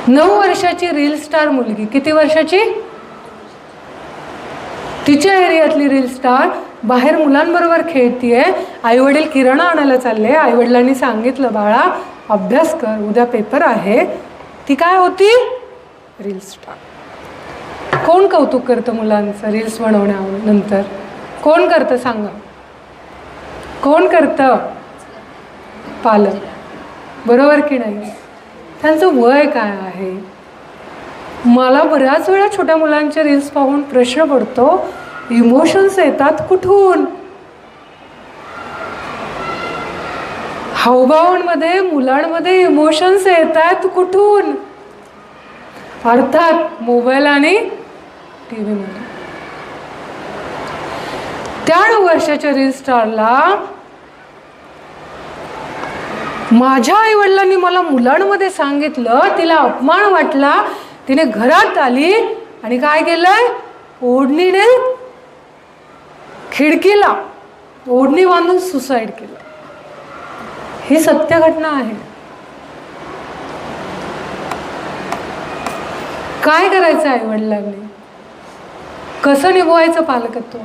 9 वर्षाची reel star मुलगी, किती वर्षाची? तिच्या एरियातली रील स्टार बाहेर मुलांबरोबर खेळतीये. आईवडील किराणा आणायला चालले. आईवडिलांनी सांगितलं बाळा अभ्यास कर, उद्या पेपर आहे. ती काय होती? Reel star. कोण कौतुक करतं मुलांचं रील्स बनवण्यानंतर? कोण करतं सांगा? कोण करतं? पालक. बरोबर की नाही? त्यांचं वय काय आहे? मला बऱ्याच वेळा छोट्या मुलांचे रील्स पाहून प्रश्न पडतो, इमोशन्स येतात कुठून? हावभावांमध्ये मुलांमध्ये इमोशन्स येतात कुठून? अर्थात मोबाईल आणि टीव्ही मध्ये. त्या 9 वर्षाच्या रील स्टारला माझ्या आईवडिलांनी मला मुलांमध्ये सांगितलं, तिला अपमान वाटला. तिने घरात आली आणि काय केलंय? ओढणीने खिडकीला ओढणी बांधून सुसाईड केलं. ही सत्य घटना आहे. काय करायचं आईवडिलांनी? कसं निभवायचं पालकत्व?